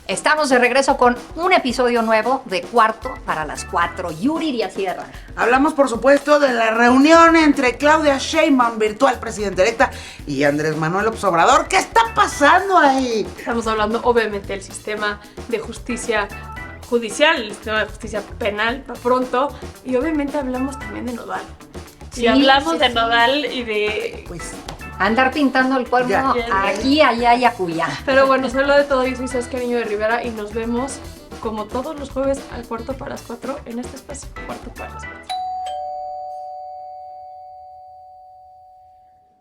Estamos de regreso con un episodio nuevo de Cuarto para las 4. Yuridia Sierra. Hablamos, por supuesto, de la reunión entre Claudia Sheinbaum, virtual presidenta electa, y Andrés Manuel López Obrador. ¿Qué está pasando ahí? Estamos hablando, obviamente, del sistema de justicia judicial, el sistema de justicia penal, para pronto, y obviamente hablamos también de Nodal. Sí, y hablamos de Nodal y de... Pues andar pintando el cuerno aquí, allá y acullá. Pero bueno, se habla de todo. Yo soy Saskia Niño de Rivera y nos vemos como todos los jueves al Cuarto para las 4 en este espacio, Cuarto para las 4.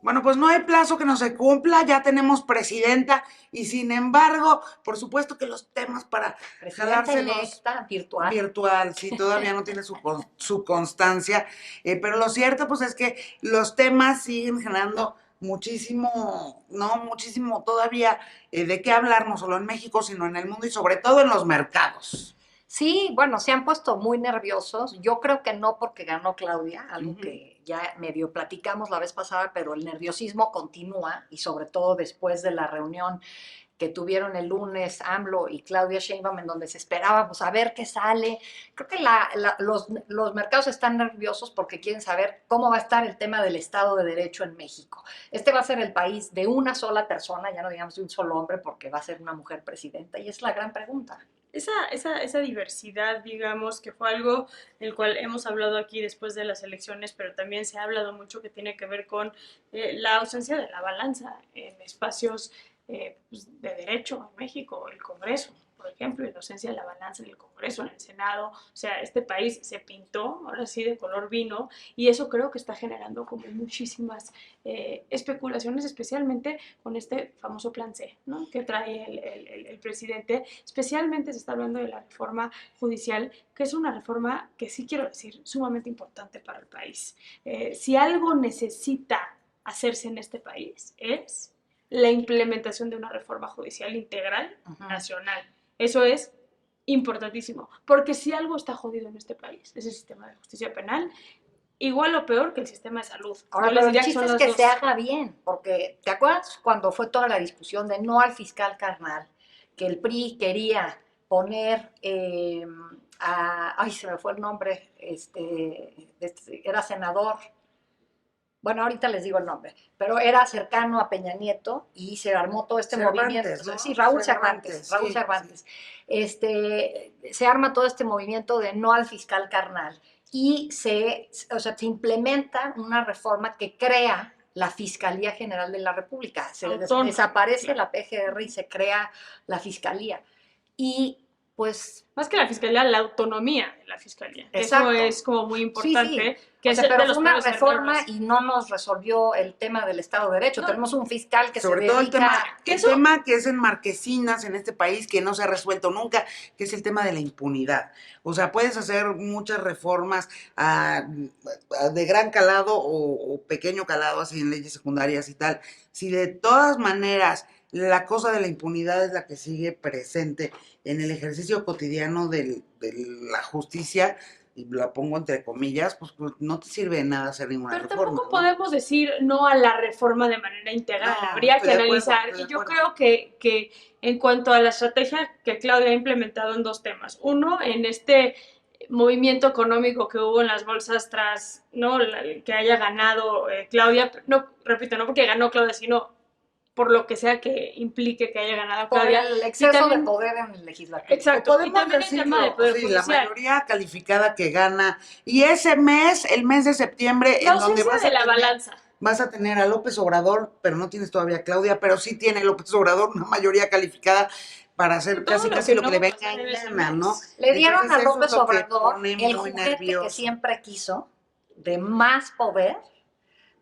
Bueno, pues no hay plazo que no se cumpla, ya tenemos presidenta y sin embargo, por supuesto que los temas para jalárselos virtual, sí, todavía no tiene su constancia, pero lo cierto pues es que los temas siguen generando muchísimo todavía de qué hablar, no solo en México, sino en el mundo y sobre todo en los mercados. Sí, bueno, se han puesto muy nerviosos. Yo creo que no porque ganó Claudia, algo que ya medio platicamos la vez pasada, pero el nerviosismo continúa y sobre todo después de la reunión que tuvieron el lunes AMLO y Claudia Sheinbaum, en donde se esperaba pues, a ver qué sale. Creo que los mercados están nerviosos porque quieren saber cómo va a estar el tema del Estado de Derecho en México. Este va a ser el país de una sola persona, ya no digamos de un solo hombre, porque va a ser una mujer presidenta, y es la gran pregunta. Esa diversidad, digamos, que fue algo del cual hemos hablado aquí después de las elecciones, pero también se ha hablado mucho que tiene que ver con la ausencia de la balanza en espacios pues, de derecho en México, el Congreso, por ejemplo, y la ausencia de la balanza en el Congreso, en el Senado. O sea, este país se pintó, ahora sí, de color vino, y eso creo que está generando como muchísimas especulaciones, especialmente con este famoso plan C, ¿no?, que trae el presidente. Especialmente se está hablando de la reforma judicial, que es una reforma que sí quiero decir sumamente importante para el país. Si algo necesita hacerse en este país es la implementación de una reforma judicial integral nacional. Eso es importantísimo, porque si algo está jodido en este país es el sistema de justicia penal, igual o peor que el sistema de salud. Ahora, pero el chiste es que se haga bien, porque ¿te acuerdas cuando fue toda la discusión de no al fiscal carnal, que el PRI quería poner ay, se me fue el nombre, era senador, bueno, ahorita les digo el nombre, pero era cercano a Peña Nieto y se armó todo este movimiento. ¿No? Sí, Raúl Cervantes. Se arma todo este movimiento de no al fiscal carnal y se implementa una reforma que crea la Fiscalía General de la República. Desaparece la PGR y se crea la Fiscalía. Y pues... más que la fiscalía, la autonomía de la fiscalía. Exacto. Eso es como muy importante. Sí. Que pero fue una reforma y no nos resolvió el tema del Estado de Derecho. No. Tenemos un fiscal que sobre se todo dedica... el tema que es en Marquesinas en este país, que no se ha resuelto nunca, que es el tema de la impunidad. O sea, puedes hacer muchas reformas de gran calado o pequeño calado, así en leyes secundarias y tal. Si de todas maneras la cosa de la impunidad es la que sigue presente en el ejercicio cotidiano de la justicia, y la pongo entre comillas, pues no te sirve de nada hacer ninguna reforma. Pero tampoco podemos decir no a la reforma de manera integral, habría que analizar. Y yo creo que en cuanto a la estrategia que Claudia ha implementado en dos temas, uno, en este movimiento económico que hubo en las bolsas tras, ¿no?, que haya ganado Claudia, no, repito, no porque ganó Claudia, sino por lo que sea que implique que haya ganado Claudia. Por el exceso de poder en el legislativo. Exacto, y también el tema de poder judicial. La mayoría calificada que gana. Y ese mes, el mes de septiembre, en donde vas a tener a López Obrador, pero no tienes todavía a Claudia, pero sí tiene López Obrador una mayoría calificada para hacer casi lo que le venga en gana, ¿no? Le dieron a López Obrador el juguete que siempre quiso, de más poder,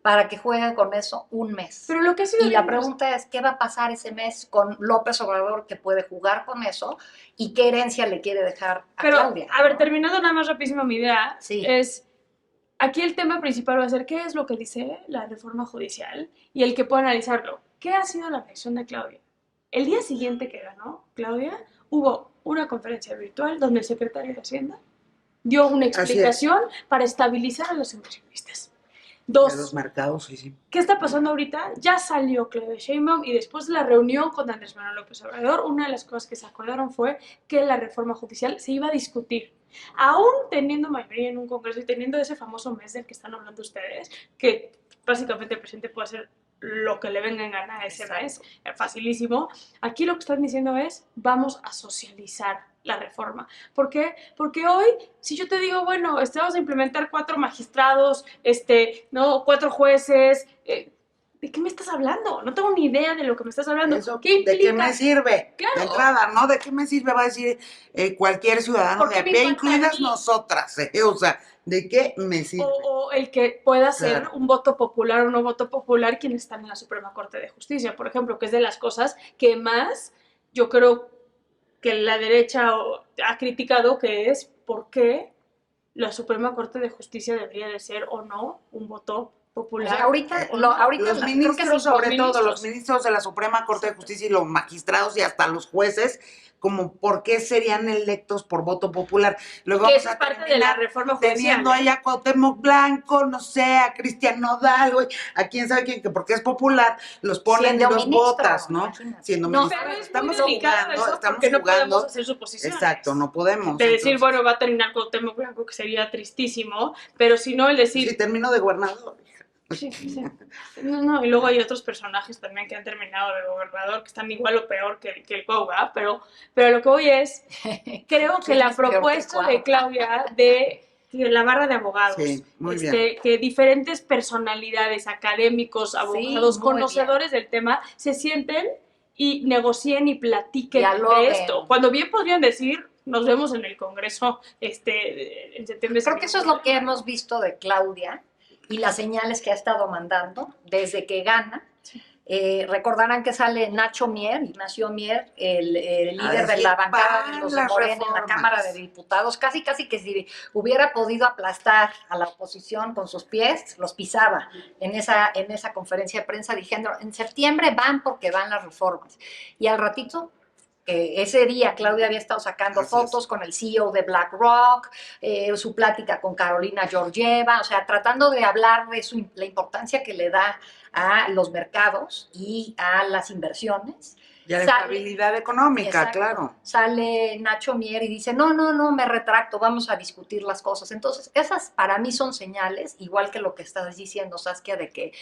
para que juegue con eso un mes. Pero lo que ha sido y la pregunta es, ¿qué va a pasar ese mes con López Obrador que puede jugar con eso? ¿Y qué herencia le quiere dejar a Claudia? A ver, terminando nada más rapidísimo mi idea, es, aquí el tema principal va a ser qué es lo que dice la reforma judicial y el que pueda analizarlo. ¿Qué ha sido la reacción de Claudia? El día siguiente que ganó Claudia, hubo una conferencia virtual donde el secretario de Hacienda dio una explicación para estabilizar a los inversionistas. Dos, De los mercados, sí. ¿qué está pasando ahorita? Ya salió Claudia Sheinbaum y después de la reunión con Andrés Manuel López Obrador, una de las cosas que se acordaron fue que la reforma judicial se iba a discutir. Aún teniendo mayoría en un Congreso y teniendo ese famoso mes del que están hablando ustedes, que básicamente el presidente puede hacer lo que le venga en gana a ese mes, facilísimo. Aquí lo que están diciendo es, vamos a socializar la reforma. ¿Por qué? Porque hoy, si yo te digo, bueno, vamos a implementar 4 magistrados, no, 4 jueces, ¿de qué me estás hablando? No tengo ni idea de lo que me estás hablando. Eso, ¿Qué implica? ¿de qué me sirve? Claro. De entrada, ¿no? ¿De qué me sirve? Va a decir cualquier ciudadano de a pie, incluidas nosotras. O sea, ¿de qué me sirve? O el que pueda ser Claro. un voto popular o no voto popular quienes están en la Suprema Corte de Justicia, por ejemplo, que es de las cosas que más yo creo que la derecha ha criticado, que es por qué la Suprema Corte de Justicia debería de ser o no un voto popular. O sea, ahorita, o no. ahorita Los creo que ministros, sí, sobre ministros. todo los ministros de la Suprema Corte de Justicia y los magistrados y hasta los jueces, como por qué serían electos por voto popular. Luego que vamos eso a es parte de la terminar reforma judicial. teniendo ahí a Cuauhtémoc Blanco, no sé, a Cristian Nodal, güey, a quién sabe quién, que porque es popular, los ponen y siendo los ministro, votas, ¿no? imagínate. Siendo No, ministro. pero es muy Estamos delicado jugando, eso estamos porque no podemos jugando. hacer suposiciones. Exacto, no podemos. De decir, entonces, bueno, va a terminar Cuauhtémoc Blanco, que sería tristísimo, pero si no, el decir... sí, termino de gobernador. Sí, sí. No, y luego hay otros personajes también que han terminado de gobernador que están igual o peor que el Cuau, ¿verdad? Pero lo que voy es, creo que ¿Quién la es peor que propuesta Cuau? de Claudia de la barra de abogados, Sí, muy bien. que diferentes personalidades, académicos, abogados, muy conocedores del tema, se sienten y negocien y platiquen Dialoguen. de esto. Cuando bien podrían decir, nos vemos en el Congreso en septiembre. Creo que eso es lo que hemos visto de Claudia y las señales que ha estado mandando desde que gana. Recordarán que sale Ignacio Mier, el líder de la bancada de los de Morena en la Cámara de Diputados, casi que si hubiera podido aplastar a la oposición con sus pies, los pisaba en esa conferencia de prensa diciendo, en septiembre van porque van las reformas. Y al ratito, ese día Claudia había estado sacando fotos con el CEO de BlackRock, su plática con Carolina Georgieva, o sea, tratando de hablar de la importancia que le da a los mercados y a las inversiones. Y a la estabilidad económica, exacto, claro. Sale Nacho Mier y dice, no, me retracto, vamos a discutir las cosas. Entonces, esas para mí son señales, igual que lo que estás diciendo, Saskia, de que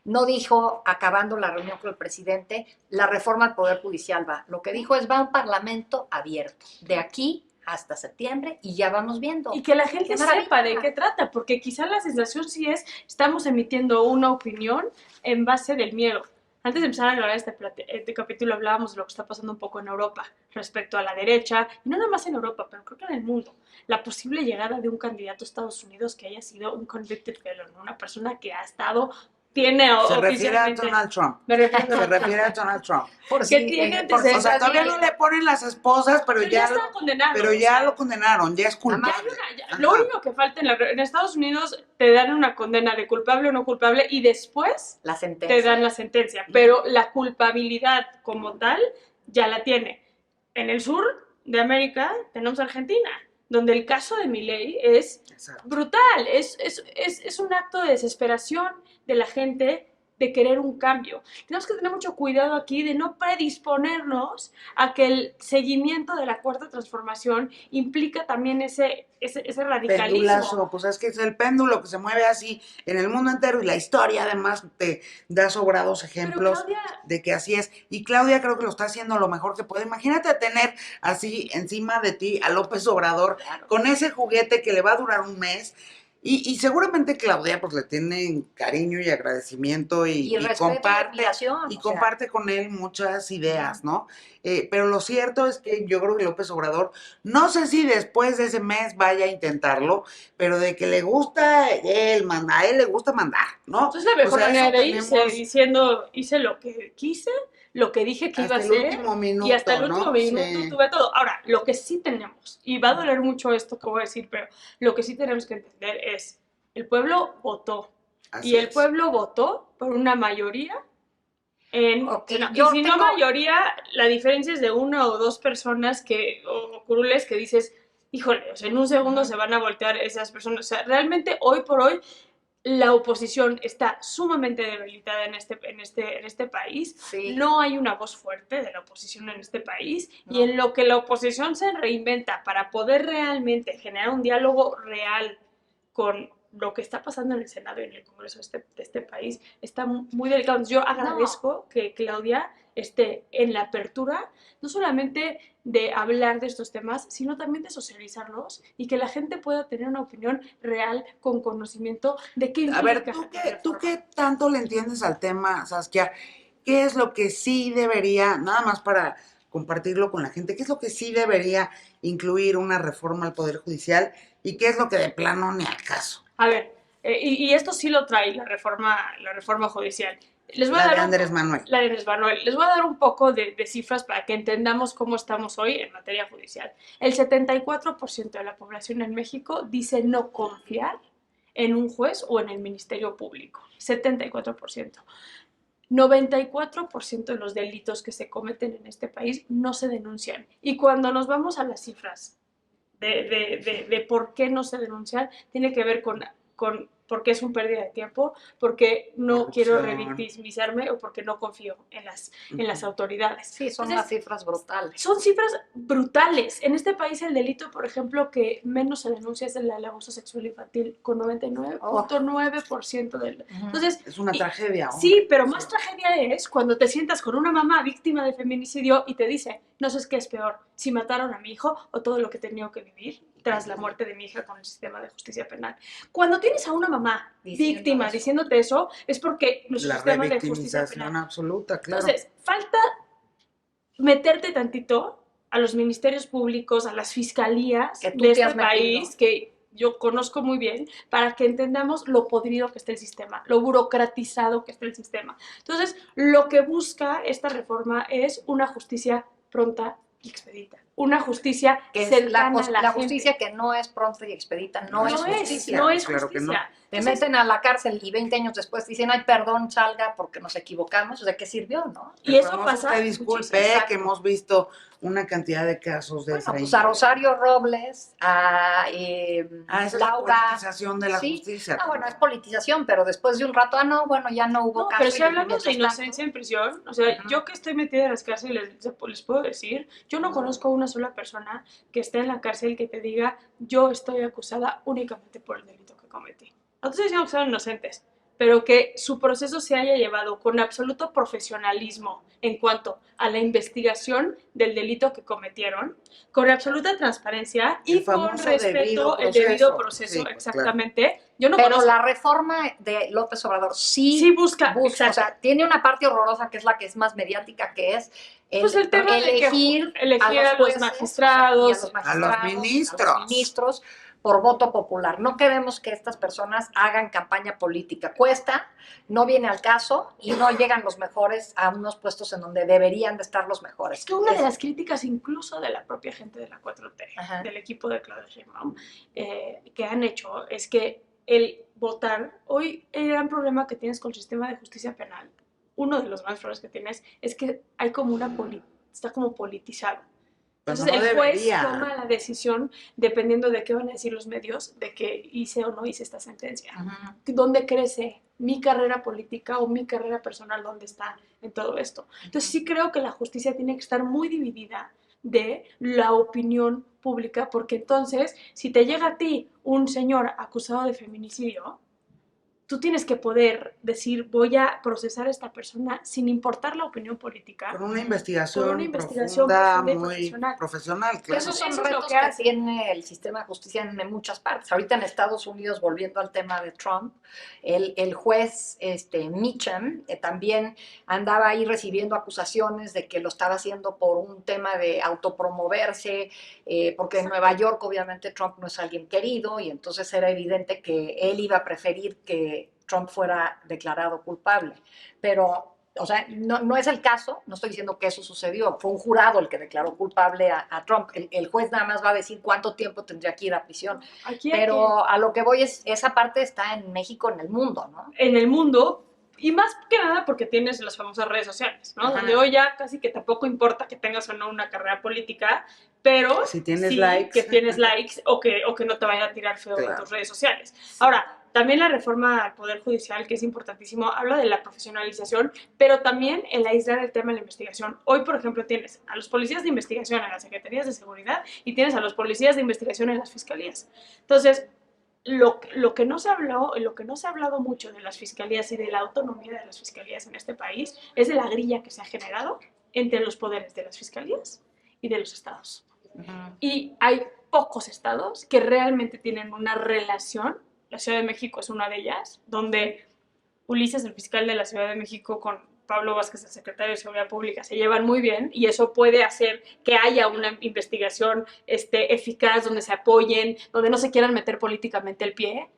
no dijo, acabando la reunión con el presidente, la reforma al Poder Judicial va. Lo que dijo es, va a un parlamento abierto, de aquí hasta septiembre, y ya vamos viendo. Y que la gente sepa de qué trata, porque quizá la sensación sí es, estamos emitiendo una opinión en base del miedo. Antes de empezar a grabar este capítulo hablábamos de lo que está pasando un poco en Europa respecto a la derecha, y no nada más en Europa, pero creo que en el mundo. La posible llegada de un candidato a Estados Unidos que haya sido un convicted felon, una persona que ha estado... Se refiere a Donald Trump. Me refiero Se refiere a Donald Trump. O sea, todavía no le ponen las esposas, pero ya está condenado. Pero ya lo condenaron, ya es culpable. Lo único que falta en Estados Unidos te dan una condena de culpable o no culpable y después te dan la sentencia. Pero la culpabilidad como tal ya la tiene. En el sur de América tenemos Argentina, donde el caso de Milei es brutal. Es un acto de desesperación de la gente de querer un cambio. Tenemos que tener mucho cuidado aquí de no predisponernos a que el seguimiento de la cuarta transformación implica también ese radicalismo. Pendulazo, pues es que es el péndulo que se mueve así en el mundo entero y la historia además te da sobrados ejemplos de que así es. Y Claudia creo que lo está haciendo lo mejor que puede. Imagínate tener así encima de ti a López Obrador con ese juguete que le va a durar un mes. Y seguramente Claudia pues le tiene cariño y agradecimiento y comparte con él muchas ideas, ¿no? Pero lo cierto es que yo creo que López Obrador, no sé si después de ese mes vaya a intentarlo, pero de que le gusta él a él le gusta mandar, ¿no? Entonces la mejor manera de irse diciendo, hice lo que quise, lo que dije que iba a hacer, y hasta el último minuto tuve todo. Ahora, lo que sí tenemos, y va a doler mucho esto que voy a decir, pero lo que sí tenemos que entender es, el pueblo votó, y el pueblo votó por una mayoría, mayoría, la diferencia es de una o dos personas o curules que dices, híjole, o sea, en un segundo se van a voltear esas personas. O sea, realmente hoy por hoy, la oposición está sumamente debilitada en este país. Sí. No hay una voz fuerte de la oposición en este país. No. Y en lo que la oposición se reinventa para poder realmente generar un diálogo real con lo que está pasando en el Senado y en el Congreso de este país, está muy delicado. Yo agradezco que Claudia esté en la apertura, no solamente de hablar de estos temas, sino también de socializarlos y que la gente pueda tener una opinión real con conocimiento de qué implica. A ver, ¿tú qué tanto le entiendes al tema, Saskia? ¿Qué es lo que sí debería, nada más para compartirlo con la gente, qué es lo que sí debería incluir una reforma al Poder Judicial y qué es lo que de plano ni al caso? A ver, y esto sí lo trae la reforma judicial. Les voy a La dar de Andrés Manuel. La de Andrés Manuel. Les voy a dar un poco de cifras para que entendamos cómo estamos hoy en materia judicial. El 74% de la población en México dice no confiar en un juez o en el Ministerio Público. 74%. 94% de los delitos que se cometen en este país no se denuncian. Y cuando nos vamos a las cifras de por qué no se denuncian, tiene que ver con porque es un pérdida de tiempo, porque no quiero revictimizarme o porque no confío en las autoridades. Sí, son unas cifras brutales. Son cifras brutales. En este país el delito, por ejemplo, que menos se denuncia es el abuso sexual infantil, con 99.9% del... Entonces, es una tragedia. Sí, pero más tragedia es cuando te sientas con una mamá víctima de feminicidio y te dice, no sé qué es peor, si mataron a mi hijo o todo lo que he tenido que vivir tras la muerte de mi hija con el sistema de justicia penal. Cuando tienes a una mamá víctima diciéndote eso, es porque nuestro sistema de justicia penal... absoluta, claro. Entonces, falta meterte tantito a los ministerios públicos, a las fiscalías de este país, que yo conozco muy bien, para que entendamos lo podrido que está el sistema, lo burocratizado que está el sistema. Entonces, lo que busca esta reforma es una justicia pronta y expedita. Una justicia que cercana es la justicia que no es pronta y expedita, no es justicia. No es justicia. Claro. Te meten a la cárcel y 20 años después dicen, ay, perdón, salga porque nos equivocamos. ¿De qué sirvió, no? Y eso pasa. Usted disculpe, que hemos visto una cantidad de casos de bueno, pues a Rosario Robles, a esa Laura. Es la politización de la justicia. Ah, bueno, es politización, pero después de un rato, ya no hubo caso. Pero si hablamos de inocencia en prisión, o sea, yo que estoy metida en las cárceles, les puedo decir, yo no conozco una sola persona que esté en la cárcel que te diga, yo estoy acusada únicamente por el delito que cometí. No te estoy diciendo que sean inocentes, pero que su proceso se haya llevado con absoluto profesionalismo en cuanto a la investigación del delito que cometieron, con absoluta transparencia y con respeto al debido proceso, sí, exactamente. Claro. Yo no pero conozco. La reforma de López Obrador sí busca, o sea, tiene una parte horrorosa que es la que es más mediática, que es el tema de elegir a los magistrados, a los ministros por voto popular. No queremos que estas personas hagan campaña política. Cuesta, no viene al caso y no llegan los mejores a unos puestos en donde deberían de estar los mejores. Es que una de las críticas incluso de la propia gente de la 4T, ajá, del equipo de Claudia Sheinbaum, que han hecho es que el votar, hoy el gran problema que tienes con el sistema de justicia penal, uno de los más problemas que tienes es que hay como está como politizado. Entonces el juez toma la decisión, dependiendo de qué van a decir los medios, de que hice o no hice esta sentencia. ¿Dónde crece mi carrera política o mi carrera personal? ¿Dónde está en todo esto? Entonces sí creo que la justicia tiene que estar muy dividida de la opinión pública, porque entonces, si te llega a ti un señor acusado de feminicidio, tú tienes que poder decir, voy a procesar a esta persona sin importar la opinión política. Con una investigación profunda, muy profesional. Claro. Esos son retos que tiene el sistema de justicia en muchas partes. Ahorita en Estados Unidos, volviendo al tema de Trump, el juez Meacham también andaba ahí recibiendo acusaciones de que lo estaba haciendo por un tema de autopromoverse, porque en Nueva York obviamente Trump no es alguien querido y entonces era evidente que él iba a preferir que Trump fuera declarado culpable. Pero, o sea, no es el caso, no estoy diciendo que eso sucedió, fue un jurado el que declaró culpable a Trump. El juez nada más va a decir cuánto tiempo tendría que ir a prisión. Pero a lo que voy es, esa parte está en México, en el mundo, ¿no? En el mundo, y más que nada porque tienes las famosas redes sociales, ¿no? Ajá. Donde hoy ya casi que tampoco importa que tengas o no una carrera política, pero si tienes sí likes, que tienes likes o que no te vayan a tirar feo en tus redes sociales. Ahora, también la reforma al Poder Judicial, que es importantísimo, habla de la profesionalización, pero también el aislar el tema de la investigación. Hoy, por ejemplo, tienes a los policías de investigación en las secretarías de seguridad y tienes a los policías de investigación en las fiscalías. Entonces, lo que no se habló, lo que no se ha hablado mucho de las fiscalías y de la autonomía de las fiscalías en este país es de la grilla que se ha generado entre los poderes de las fiscalías y de los estados. Y hay pocos estados que realmente tienen una relación. La Ciudad de México es una de ellas, donde Ulises, el fiscal de la Ciudad de México, con Pablo Vázquez, el secretario de Seguridad Pública, se llevan muy bien y eso puede hacer que haya una investigación eficaz, donde se apoyen, donde no se quieran meter políticamente el pie.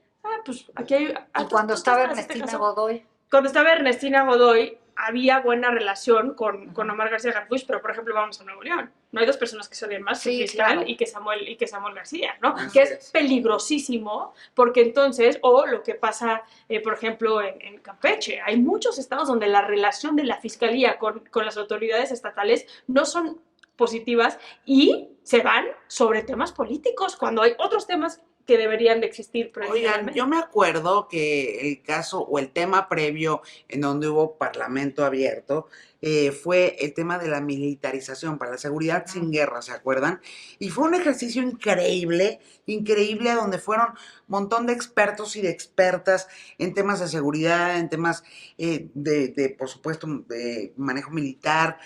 Pues aquí hay... Y cuando estaba Ernestina Godoy. Cuando estaba Ernestina Godoy, había buena relación con Omar García Harfuch, pero por ejemplo vamos a Nuevo León. No hay dos personas que se odien más que el fiscal claro. y que Samuel García, ¿no? Que es peligrosísimo, porque entonces, o lo que pasa, por ejemplo, en Campeche, hay muchos estados donde la relación de la fiscalía con las autoridades estatales no son positivas y se van sobre temas políticos, cuando hay otros temas que deberían de existir. Oigan, yo me acuerdo que el caso o el tema previo en donde hubo parlamento abierto fue el tema de la militarización para la seguridad sin guerra, ¿se acuerdan? Y fue un ejercicio increíble, increíble, donde fueron un montón de expertos y de expertas en temas de seguridad, en temas por supuesto, de manejo militar,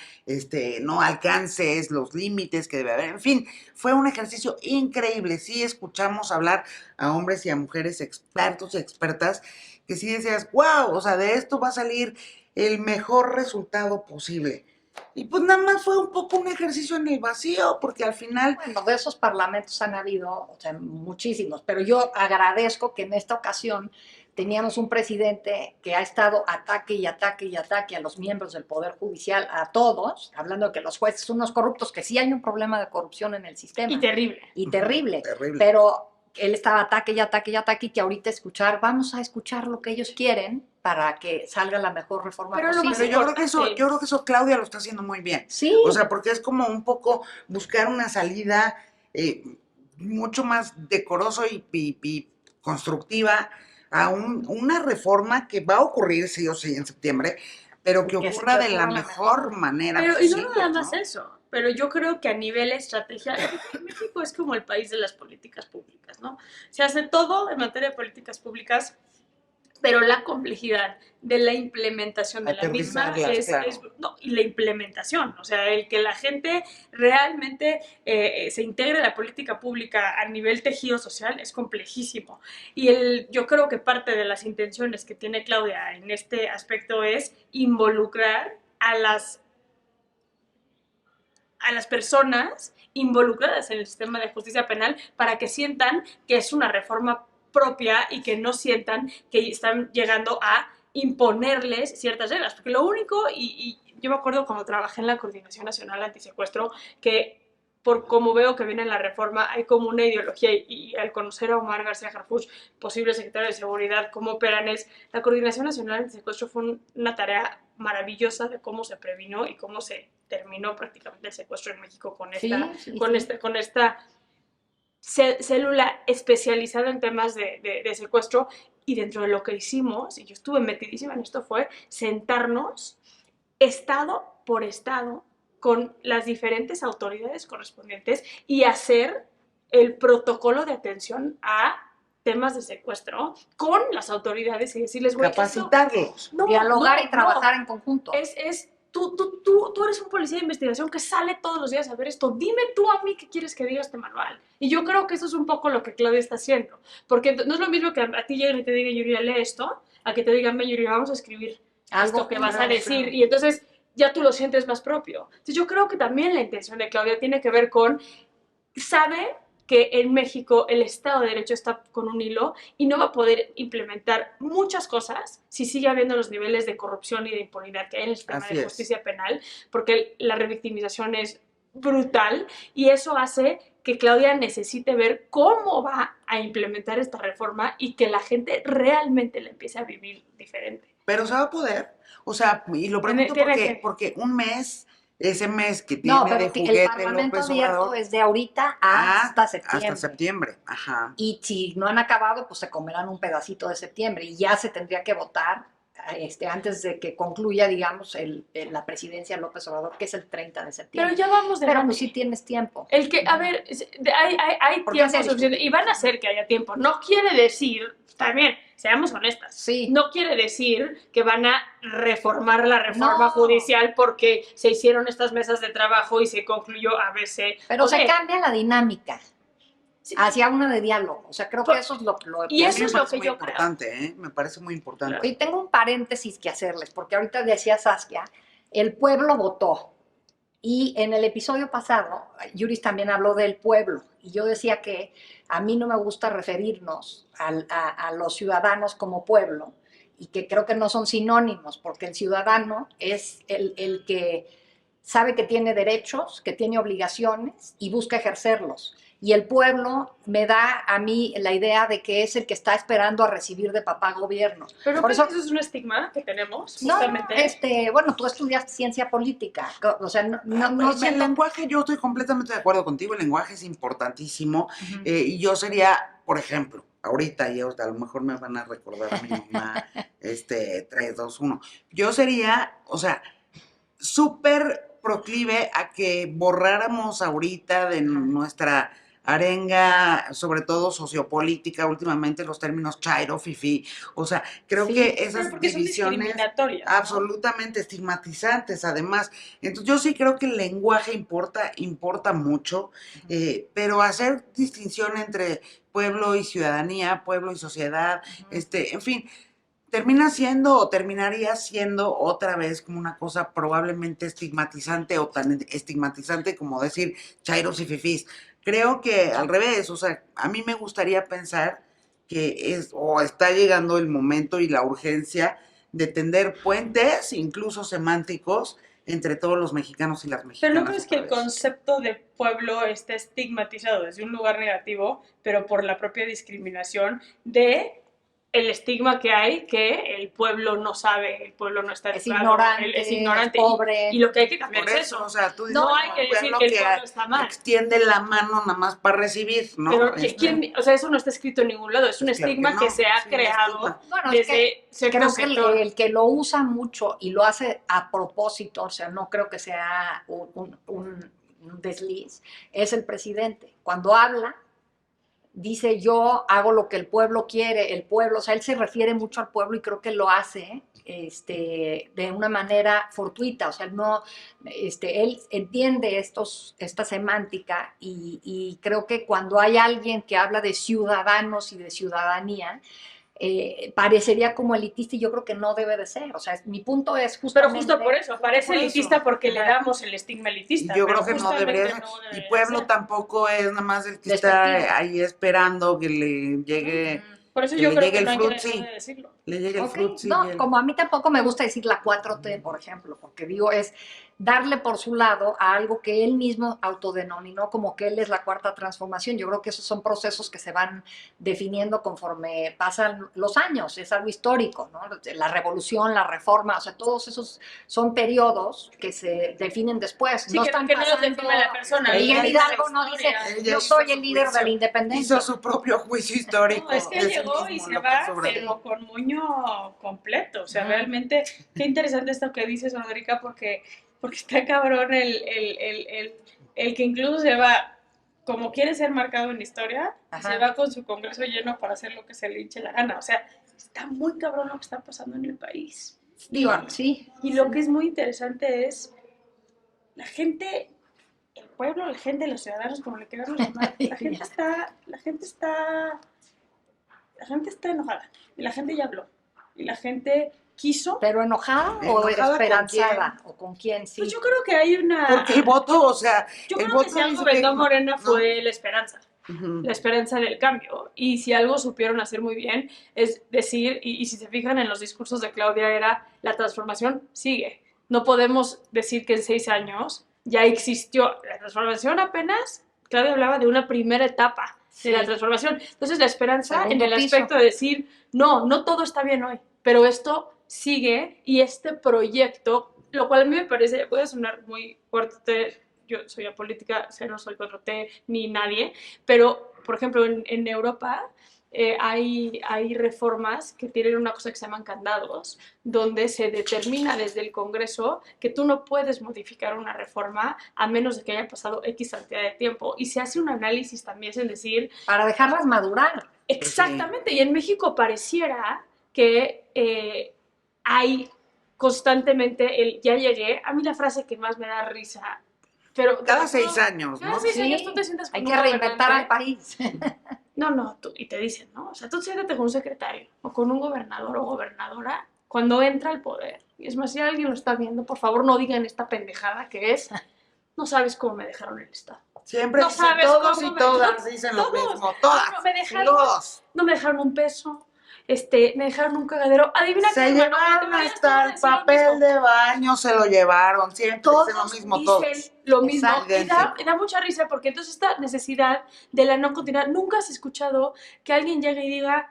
no alcances, los límites que debe haber, en fin, fue un ejercicio increíble. Sí escuchamos hablar a hombres y a mujeres expertos y expertas que sí decías, wow, o sea, de esto va a salir el mejor resultado posible. Y pues nada más fue un poco un ejercicio en el vacío, porque al final... Bueno, de esos parlamentos han habido, o sea, muchísimos, pero yo agradezco que en esta ocasión teníamos un presidente que ha estado ataque y ataque y ataque a los miembros del Poder Judicial, a todos, hablando de que los jueces son unos corruptos, que sí hay un problema de corrupción en el sistema. Y terrible. Y terrible. Terrible. Pero él estaba ataque y ataque y ataque, y que ahorita vamos a escuchar lo que ellos quieren para que salga la mejor reforma posible. Pero yo creo que eso Claudia lo está haciendo muy bien. Sí. O sea, porque es como un poco buscar una salida mucho más decoroso y constructiva a una reforma que va a ocurrir sí o sí en septiembre, pero que ocurra de la mejor manera posible. Pero y no nada más eso, pero yo creo que a nivel estrategia, México es como el país de las políticas públicas, ¿no? Se hace todo en materia de políticas públicas, pero la complejidad de la implementación de la misma y la implementación, o sea, el que la gente realmente se integre a la política pública a nivel tejido social es complejísimo. Y yo creo que parte de las intenciones que tiene Claudia en este aspecto es involucrar a las personas involucradas en el sistema de justicia penal para que sientan que es una reforma propia y que no sientan que están llegando a imponerles ciertas reglas. Porque lo único, y yo me acuerdo cuando trabajé en la Coordinación Nacional Antisecuestro, que por como veo que viene la reforma, hay como una ideología, y al conocer a Omar García Harfuch, posible secretario de Seguridad, cómo operan la Coordinación Nacional Antisecuestro fue una tarea maravillosa de cómo se previno y cómo se terminó prácticamente el secuestro en México con esta célula especializada en temas de secuestro. Y dentro de lo que hicimos, y yo estuve metidísima en esto, fue sentarnos estado por estado con las diferentes autoridades correspondientes y hacer el protocolo de atención a temas de secuestro con las autoridades y decirles, güey, capacitarlos, dialogar y trabajar en conjunto. Tú eres un policía de investigación que sale todos los días a ver esto. Dime tú a mí qué quieres que diga este manual. Y yo creo que eso es un poco lo que Claudia está haciendo. Porque no es lo mismo que a ti lleguen y te digan, Yuri, lee esto, a que te digan, ven, Yuri, vamos a escribir algo que vas a decir. Y entonces ya tú lo sientes más propio. Entonces yo creo que también la intención de Claudia tiene que ver con, sabe que en México el Estado de Derecho está con un hilo y no va a poder implementar muchas cosas si sigue habiendo los niveles de corrupción y de impunidad que hay en el sistema de justicia penal, porque la revictimización es brutal y eso hace que Claudia necesite ver cómo va a implementar esta reforma y que la gente realmente la empiece a vivir diferente. Pero se va a poder, o sea, y lo pregunto porque un mes ese mes que No, tiene de pero el juguete Parlamento López abierto Obrador es de ahorita hasta hasta septiembre. septiembre. Ajá. Y si no han acabado, pues se comerán un pedacito de septiembre y ya se tendría que votar antes de que concluya, digamos, la presidencia de López Obrador, que es el 30 de septiembre. Pero ya vamos de Pero gane. pues sí tienes tiempo. El que, a ver, hay ¿Por qué tiempo se suficiente discute? y van a hacer que haya tiempo. No quiere decir, también, seamos honestas, Sí. no quiere decir que van a reformar la reforma No. judicial porque se hicieron estas mesas de trabajo y se concluyó ABC. Pero O se sea, cambia la dinámica sí, hacia una de diálogo. O sea, creo que eso es lo Y A eso mí me es lo parece que muy yo creo. importante, ¿eh? Me parece muy importante. Oye, tengo un paréntesis que hacerles, porque ahorita decía Saskia, el pueblo votó. Y en el episodio pasado, Yuris también habló del pueblo. Y yo decía que a mí no me gusta referirnos a los ciudadanos como pueblo y que creo que no son sinónimos, porque el ciudadano es el que sabe que tiene derechos, que tiene obligaciones y busca ejercerlos. Y el pueblo me da a mí la idea de que es el que está esperando a recibir de papá gobierno. Pero Por ¿crees eso, que eso es un estigma que tenemos? no, Justamente. bueno, tú estudias ciencia política, o sea, no Pues, el siento... lenguaje, yo estoy completamente de acuerdo contigo, el lenguaje es importantísimo. Ujú. Y yo sería, por ejemplo, ahorita, y a lo mejor me van a recordar a mi mamá, 3, 2, 1. Yo sería, o sea, súper proclive a que borráramos ahorita de nuestra arenga, sobre todo sociopolítica, últimamente los términos chairo, fifí, o sea, creo Sí, que Pero esas porque son divisiones discriminatorias, ¿no? absolutamente estigmatizantes, además. Entonces, yo sí creo que el lenguaje importa mucho, pero hacer distinción entre pueblo y ciudadanía, pueblo y sociedad, en fin, termina siendo o terminaría siendo otra vez como una cosa probablemente estigmatizante o tan estigmatizante como decir chairos y fifís. Creo que al revés, o sea, a mí me gustaría pensar que es o está llegando el momento y la urgencia de tender puentes, incluso semánticos, entre todos los mexicanos y las Pero mexicanas. ¿no crees que el otra vez. concepto de pueblo está estigmatizado desde un lugar negativo, pero por la propia discriminación de el estigma que hay que el pueblo no sabe, el pueblo no está Es educado, ignorante, es ignorante es pobre. y lo que hay que cambiar Por es eso, eso. o sea, tú dices, No bueno, hay que un decir pueblo que el pueblo está mal. extiende la mano nada más para recibir, ¿no? Pero ¿quién? O sea, eso no está escrito en ningún lado, es un Pues claro estigma que no, que se ha es un creado estigma. Bueno, es que desde cierto creo que sector. el que lo usa mucho y lo hace a propósito, o sea, no creo que sea un desliz, es el presidente. Cuando habla, dice yo hago lo que el pueblo quiere, el pueblo, o sea, él se refiere mucho al pueblo y creo que lo hace de una manera fortuita, o sea, no, él entiende esta semántica y creo que cuando hay alguien que habla de ciudadanos y de ciudadanía, parecería como elitista y yo creo que no debe de ser, o sea, mi punto es Pero justamente... justo por eso, parece por eso. elitista porque le Ajá. damos el estigma Y elitista. yo pero creo que no justamente debería ser. no Y debería pueblo ser. tampoco es nada más el que Despectivo. está ahí esperando que le llegue, Por eso que yo le creo llegue que el no hay que frutzi, dejar de decirlo. le llegue el Ok, frutzi no, y el... como a mí tampoco me gusta decir la 4T, por ejemplo, porque digo, es darle por su lado a algo que él mismo autodenominó como que él es la cuarta transformación. Yo creo que esos son procesos que se van definiendo conforme pasan los años, es algo histórico, ¿no? La revolución, la reforma, o sea, todos esos son periodos que se definen después. Sí, no que están no los pasando... define la persona. Miguel los define Hidalgo la no dice, historia. Ella yo hizo soy su el líder de la juicio, independencia. hizo su propio juicio histórico. No, es que ese llegó y mismo se López va, Obrador. pero con moño completo. O sea, Ujú. realmente, qué interesante esto que dices, Rodriga, porque está cabrón el que incluso se va, como quiere ser marcado en la historia, y Ajá. se va con su congreso lleno para hacer lo que se le hinche la gana. O sea, está muy cabrón lo que está pasando en el país. Digo, sí. Y lo que es muy interesante es la gente, el pueblo, la gente, los ciudadanos, como le queramos llamar, la gente está enojada y la gente ya habló y la gente quiso. ¿Pero enojada o ¿Enojada con esperanzada? ¿O con quién? Sí. Pues yo creo que hay una. Porque el voto, o sea, Yo el creo que voto si algo dice que vendó no, Morena no. fue la esperanza. Ujú. La esperanza del cambio. Y si algo supieron hacer muy bien es decir, y si se fijan en los discursos de Claudia, era la transformación sigue. No podemos decir que en 6 años ya existió la transformación apenas. Claudia hablaba de una primera etapa Sí. de la transformación. Entonces la esperanza Segundo en el piso. aspecto de decir, no todo está bien hoy, pero esto sigue y este proyecto lo cual a mí me parece, puede sonar muy fuerte, yo soy apolítica, no soy 4T ni nadie, pero por ejemplo en Europa hay reformas que tienen una cosa que se llaman candados, donde se determina desde el Congreso que tú no puedes modificar una reforma a menos de que haya pasado X cantidad de tiempo. Y se hace un análisis también, es decir... Para dejarlas madurar. Exactamente, y en México pareciera que hay constantemente el ya llegué. A mí la frase que más me da risa, pero cada 6 años, ¿no? cada 6 años Sí, tú te sientas con hay un que reinventar al gobernante. país. No, y te dicen, ¿no? O sea, tú siéntate con un secretario o con un gobernador o gobernadora cuando entra al poder. Y es más, si alguien lo está viendo, por favor no digan esta pendejada que es, no sabes cómo me dejaron el Estado. Siempre No dicen sabes todos cómo y me- todas, dicen lo todos. mismo, todas, No me dejaron, todos. no me dejaron un peso, me dejaron un cagadero. Adivina qué, Se hermano, cuando te llevaron vayas, hasta todos el decían lo papel mismo. de baño, se lo llevaron, siempre dicen lo Todos mismo, dicen todos. lo mismo Exacto. y da mucha risa porque entonces esta necesidad de la no continuidad, nunca has escuchado que alguien llegue y diga,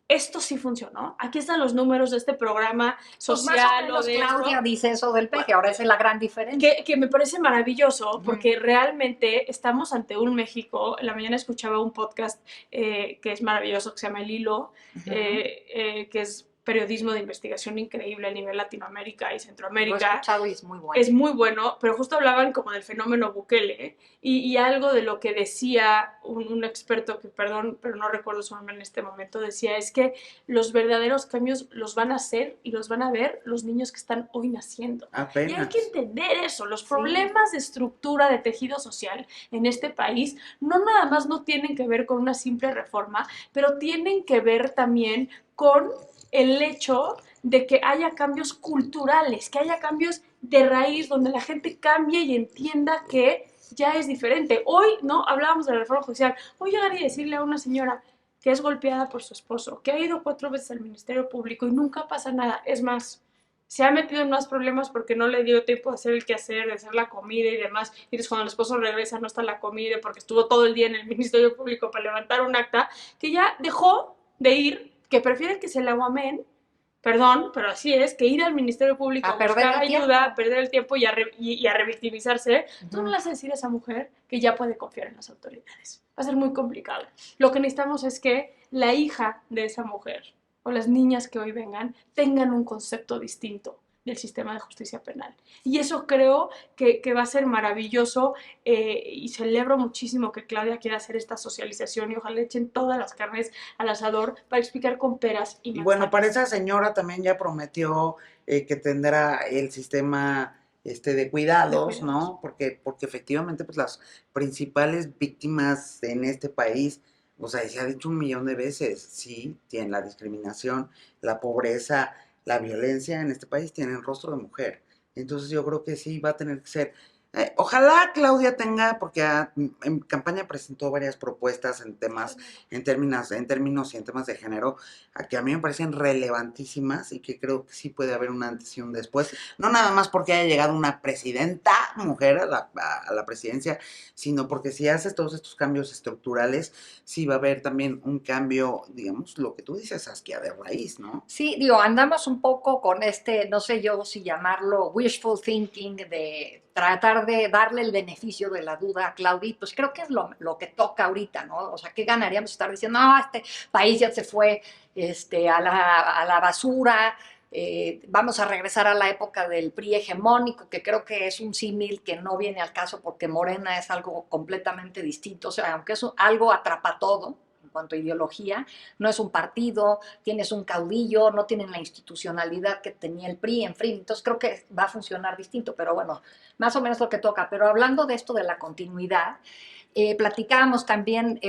esto sí funcionó, aquí están los números de este programa Pues más o social o menos de Claudia esto, dice eso del peje, ahora esa es la gran diferencia. que me parece maravilloso porque realmente estamos ante un México. En la mañana escuchaba un podcast que es maravilloso, que se llama El Hilo, que es periodismo de investigación increíble a nivel Latinoamérica y Lo he Centroamérica. escuchado y es muy bueno. Es muy bueno, pero justo hablaban como del fenómeno Bukele y algo de lo que decía un experto, que perdón, pero no recuerdo su nombre en este momento, decía es que los verdaderos cambios los van a hacer y los van a ver los niños que están hoy naciendo. Y hay Apenas. que entender eso, los Sí. problemas de estructura, de tejido social en este país no nada más no tienen que ver con una simple reforma, pero tienen que ver también con el hecho de que haya cambios culturales, que haya cambios de raíz, donde la gente cambie y entienda que ya es diferente. Hoy, ¿no? Hablábamos de la reforma judicial. Hoy llegar y decirle a una señora que es golpeada por su esposo, que ha ido 4 veces al Ministerio Público y nunca pasa nada. Es más, se ha metido en más problemas porque no le dio tiempo de hacer el quehacer, de hacer la comida y demás. Y entonces cuando el esposo regresa no está la comida porque estuvo todo el día en el Ministerio Público para levantar un acta, que ya dejó de ir, que prefiere que se la guamen, perdón, pero así es, que ir al Ministerio Público A a perder buscar el tiempo. ayuda, a perder el tiempo y a revictimizarse, tú no le vas a decir a esa mujer que ya puede confiar en las autoridades. Va a ser muy complicado. Lo que necesitamos es que la hija de esa mujer o las niñas que hoy vengan tengan un concepto distinto del sistema de justicia penal. Y eso creo que va a ser maravilloso y celebro muchísimo que Claudia quiera hacer esta socialización y ojalá le echen todas las carnes al asador para explicar con peras y manzanas. Y bueno, para esa señora también ya prometió que tendrá el sistema de cuidados, ¿no? Porque efectivamente pues las principales víctimas en este país, o sea, se ha dicho 1,000,000 de veces, sí, tienen la discriminación, la pobreza, la violencia en este país tienen rostro de mujer. Entonces yo creo que sí va a tener que ser. Ojalá Claudia tenga, porque en campaña presentó varias propuestas en temas, en términos y en temas de género, que a mí me parecen relevantísimas y que creo que sí puede haber un antes y un después. No nada más porque haya llegado una presidenta mujer a la presidencia, sino porque si haces todos estos cambios estructurales, sí va a haber también un cambio, digamos, lo que tú dices, Saskia, de raíz, ¿no? Sí, digo, andamos un poco con no sé yo si llamarlo wishful thinking, de tratar de darle el beneficio de la duda a Claudia, pues creo que es lo que toca ahorita, ¿no? O sea, ¿qué ganaríamos estar diciendo, no, este país ya se fue a la basura, vamos a regresar a la época del PRI hegemónico, que creo que es un símil que no viene al caso porque Morena es algo completamente distinto, o sea, aunque es algo atrapa todo en cuanto a ideología, no es un partido, tienes un caudillo, no tienen la institucionalidad que tenía el PRI, en fin, entonces creo que va a funcionar distinto, pero bueno, más o menos lo que toca. Pero hablando de esto de la continuidad, platicábamos también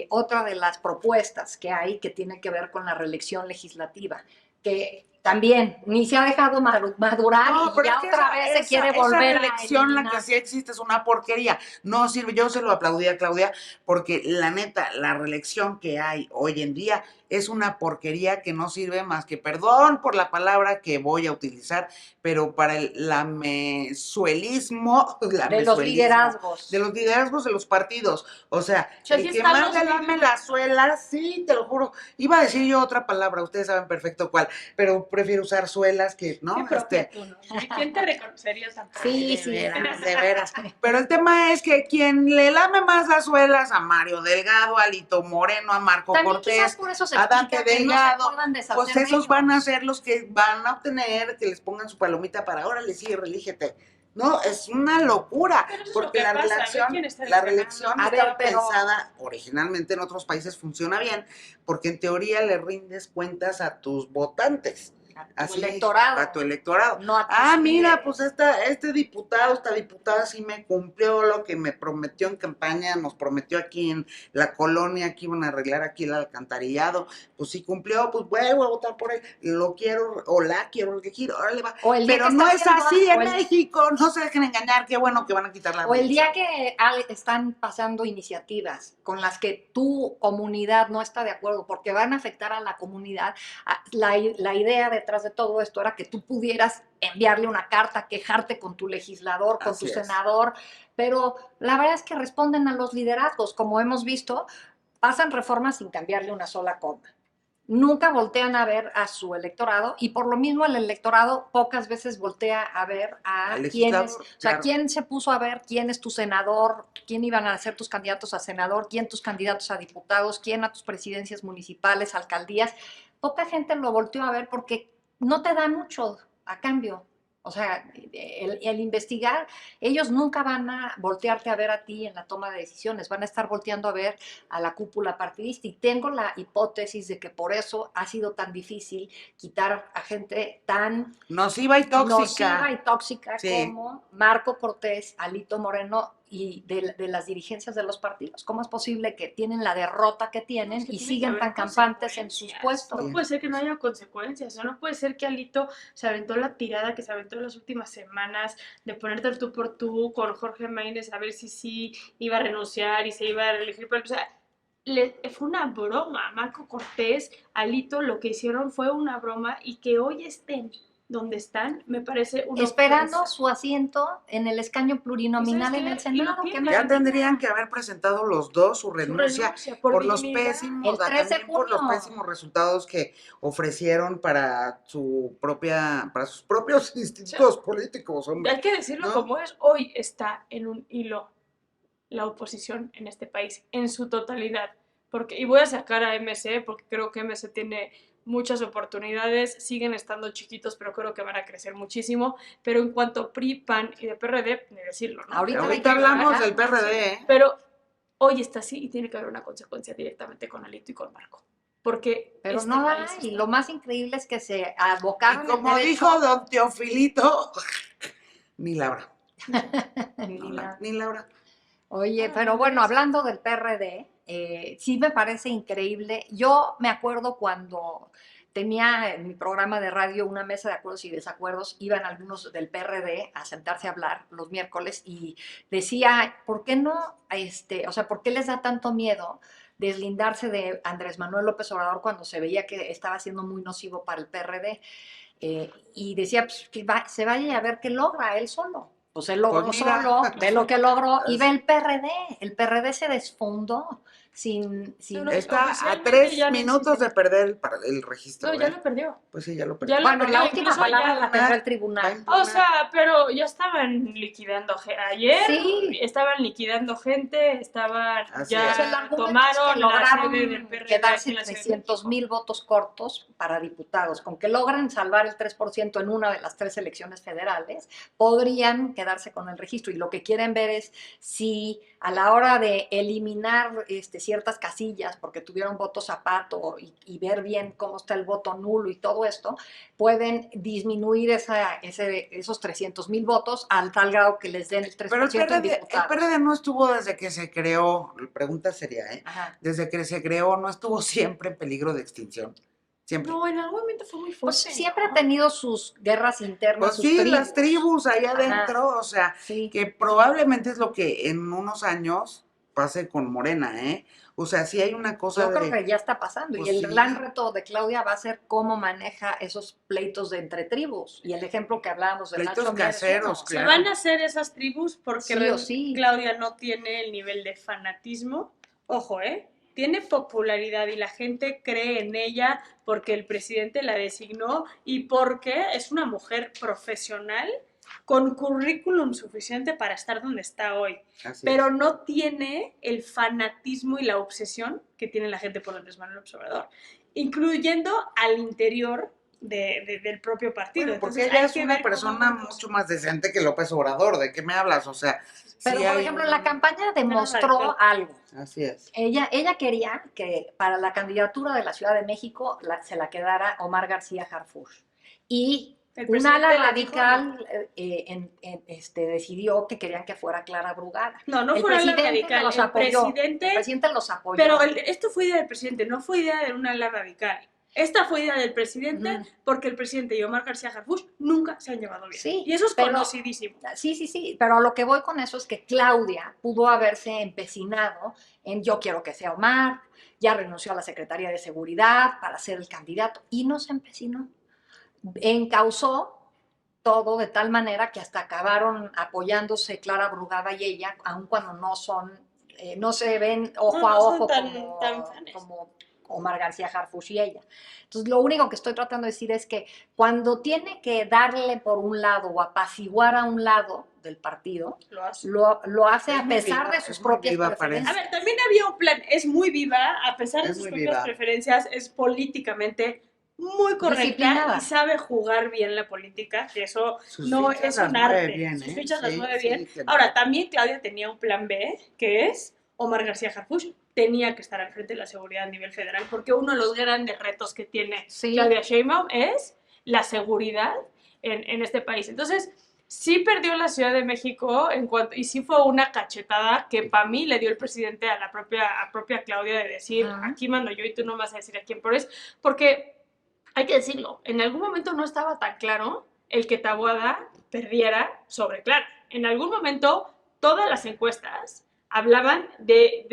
otra de las propuestas que hay que tiene que ver con la reelección legislativa, que también ni se ha dejado madurar y ya otra vez se quiere volver esa reelección, a la que sí existe, es una porquería. No sirve, yo se lo aplaudí a Claudia, porque la neta, la reelección que hay hoy en día es una porquería que no sirve más que, perdón por la palabra que voy a utilizar, pero para el lamezuelismo, De los liderazgos. de los liderazgos de los partidos. O sea, O sea, el sí que están más le lame la suela, sí, te lo juro. Iba a decir yo otra palabra, ustedes saben perfecto cuál, pero prefiero usar suelas que, ¿no? Qué propia tú, ¿no? ¿Quién te reconocería tan Sí, De sí. veras, de veras. Pero el tema es que quien le lame más las suelas a Mario Delgado, a Lito Moreno, a Marco También quizás Cortés, por eso se a Dante explica que no se Delgado, puedan deshacer pues de esos van a ellos. ser los que van a obtener que les pongan su palomita para órale, sí, relígete. No, es una locura, Pero eso es lo porque que la pasa, reelección, ve quién está la ganando. reelección A ver, estaba pero- pensada originalmente en otros países funciona bien, porque en teoría le rindes cuentas a tus votantes. A tu electorado. A tu electorado. No a tus Mira, líderes. pues este diputado, esta diputada sí me cumplió lo que me prometió en campaña, nos prometió aquí en la colonia que iban a arreglar aquí el alcantarillado, pues sí cumplió, pues voy a votar por él, lo quiero, o la quiero, el que quiero, órale va. O el día Pero que no está es haciendo- así o en el- México, no se dejen engañar, qué bueno que van a quitar la O el día reelección. que están pasando iniciativas con las que tu comunidad no está de acuerdo porque van a afectar a la comunidad, la idea detrás de todo esto era que tú pudieras enviarle una carta, quejarte con tu legislador, con Así tu es. senador, pero la verdad es que responden a los liderazgos, como hemos visto, pasan reformas sin cambiarle una sola coma. Nunca voltean a ver a su electorado y por lo mismo el electorado pocas veces voltea a ver a Al quiénes, legislador, o sea, claro. quién se puso a ver quién es tu senador, quién iban a ser tus candidatos a senador, quién tus candidatos a diputados, quién a tus presidencias municipales, alcaldías. Poca gente lo volteó a ver porque no te da mucho a cambio. O sea, el investigar, ellos nunca van a voltearte a ver a ti en la toma de decisiones, van a estar volteando a ver a la cúpula partidista. Y tengo la hipótesis de que por eso ha sido tan difícil quitar a gente tan Nociva y nociva y tóxica. tóxica Sí. como Marco Cortés, Alito Moreno y de las dirigencias de los partidos. ¿Cómo es posible que tienen la derrota que tienen Es que y tiene que siguen haber tan campantes en sus consecuencias. puestos? No puede ser que no haya consecuencias, o no puede ser que Alito se aventó la tirada que se aventó en las últimas semanas de ponerte el tú por tú con Jorge Maínez a ver si sí iba a renunciar y se iba a reelegir. O sea, fue una broma. Marco Cortés, Alito, lo que hicieron fue una broma y que hoy estén donde están, me parece una Esperando ofensa. su asiento en el escaño plurinominal en el ¿Y lo Senado. ¿Qué tienen? me Ya digan? tendrían que haber presentado los dos su Su renuncia por los dignidad. pésimos, El 3 de también por los junio. pésimos resultados que ofrecieron para para sus propios institutos políticos, hombre. Hay que decirlo ¿No? como es. Hoy está en un hilo la oposición en este país, en su totalidad. Y voy a sacar a MC porque creo que MC tiene muchas oportunidades, siguen estando chiquitos, pero creo que van a crecer muchísimo. Pero en cuanto a PRI, PAN y de PRD, ni decirlo, ¿no? Ahorita hablamos del PRD, ¿eh? Pero hoy está así y tiene que haber una consecuencia directamente con Alito y con Marco. Porque Pero este no país hay. está- Lo más increíble es que se Y abocaron como al derecho. dijo don Teofilito, ni Laura. Ni nada. Ni Laura. Oye, pero bueno, hablando del PRD, sí me parece increíble. Yo me acuerdo cuando tenía en mi programa de radio una mesa de acuerdos y desacuerdos, iban algunos del PRD a sentarse a hablar los miércoles y decía, ¿por qué no, o sea, por qué les da tanto miedo deslindarse de Andrés Manuel López Obrador cuando se veía que estaba siendo muy nocivo para el PRD? Y decía, pues, que se vaya a ver qué logra él solo. Pues él logró Pues mira. solo, ve lo que logró y ve el PRD se desfundó sin No, Está a oficialmente 3 ya no minutos existe. de perder el registro. No, ya ¿eh? lo perdió. Pues sí, ya lo perdió. Ya lo bueno, perdió, la última incluso palabra ya- la tendrá el tribunal. O sea, pero ya estaban liquidando ayer, Sí. estaban liquidando gente, estaban Así ya es. O sea, el argumento tomaron es que la lograron sede del PRD quedarse aquí en la Ciudad de 300,000 votos cortos para diputados. Con que logran salvar el 3% en una de las 3 elecciones federales, podrían quedarse con el registro. Y lo que quieren ver es si a la hora de eliminar ciertas casillas, porque tuvieron voto zapato, y ver bien cómo está el voto nulo y todo esto, pueden disminuir esos 300,000 votos al tal grado que les den el 3% Pero en el diputados. PRD no estuvo desde que se creó, pregunta seria, ¿eh? Ajá. Desde que se creó, no estuvo siempre en peligro de extinción. Siempre. No, en algún momento fue muy Pues fuerte. siempre ha tenido sus guerras internas, Pues sus sí, tribus. las tribus allá Ajá. adentro, o sea, Sí. que probablemente es lo que en unos años pase con Morena, ¿eh? O sea, sí hay una cosa Yo creo de... que ya está pasando. Pues Y el sí. gran reto de Claudia va a ser cómo maneja esos pleitos de entre tribus. Y el ejemplo que hablábamos de Pleitos Nacho Mier es caseros, uno. Se claro. van a hacer esas tribus porque Sí o sí. Claudia no tiene el nivel de fanatismo. Ojo, tiene popularidad y la gente cree en ella porque el presidente la designó y porque es una mujer profesional con currículum suficiente para estar donde está hoy. Así Pero es. no tiene el fanatismo y la obsesión que tiene la gente por Andrés Manuel López Obrador, incluyendo al interior del propio partido. Bueno, porque Entonces, ella hay es que una ver cómo persona vamos. mucho más decente que López Obrador. ¿De qué me hablas? O sea, Pero, sí por hay ejemplo, en la campaña demostró radical. algo. Así es. Ella quería que para la candidatura de la Ciudad de México se la quedara Omar García Harfuch. Y El un presidente ala le dijo, radical decidió que querían que fuera Clara Brugada. No El fue ala presidente radical. los El apoyó. presidente, El presidente los apoyó. pero esto fue idea del presidente, no fue idea de una ala radical. Esta fue idea del presidente porque el presidente y Omar García Harfuch nunca se han llevado bien. Sí, y eso es pero- conocidísimo. Sí, pero a lo que voy con eso es que Claudia pudo haberse empecinado en yo quiero que sea Omar, ya renunció a la Secretaría de Seguridad para ser el candidato y no se empecinó. Encausó todo de tal manera que hasta acabaron apoyándose Clara Brugada y ella, aun cuando no son, no se ven ojo No, a no son ojo tan fanes. como Omar García Harfuch y ella. Entonces, lo único que estoy tratando de decir es que cuando tiene que darle por un lado o apaciguar a un lado del partido, Lo hace. lo hace Es a muy pesar viva, de es sus muy propias viva, preferencias. A ver, también había un plan, es muy viva, a pesar de Es sus muy propias viva. preferencias, es políticamente muy correcta Disciplinada. y sabe jugar bien la política, que eso Sus no fichas es las un mueve arte. bien, Sus ¿eh? fichas las Sí, mueve sí, bien. claro. Ahora, también Claudia tenía un plan B, que es Omar García Harfuch tenía que estar al frente de la seguridad a nivel federal, porque uno de los grandes retos que tiene Sí. Claudia Sheinbaum es la seguridad en este país. Entonces, sí perdió la Ciudad de México y sí fue una cachetada que para mí le dio el presidente a propia Claudia de decir, aquí mando yo y tú no me vas a decir a quién pones, porque hay que decirlo, en algún momento no estaba tan claro el que Taboada perdiera sobre Clara. En algún momento todas las encuestas hablaban de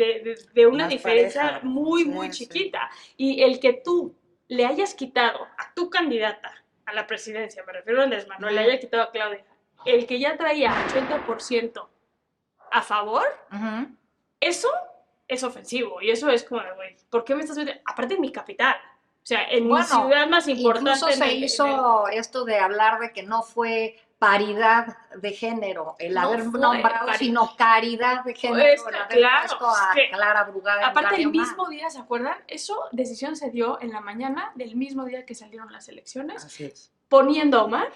una Más diferencia pareja. muy, Sí, muy sí. chiquita. Y el que tú le hayas quitado a tu candidata a la presidencia, me refiero a Andrés Manuel, le haya quitado a Claudia, el que ya traía 80% a favor, eso es ofensivo. Y eso es como, güey, ¿por qué me estás metiendo? Aparte en mi capital. O sea, en mi ciudad más importante. Incluso se hizo esto de hablar de que no fue paridad de género el No haber fue nombrado, paridad. sino caridad de género Pues, el haber claro, puesto a es que, Clara Brugada en aparte, lugar de el Omar. mismo día, ¿se acuerdan? Eso, decisión se dio en la mañana del mismo día que salieron las elecciones, Así es. poniendo a Omar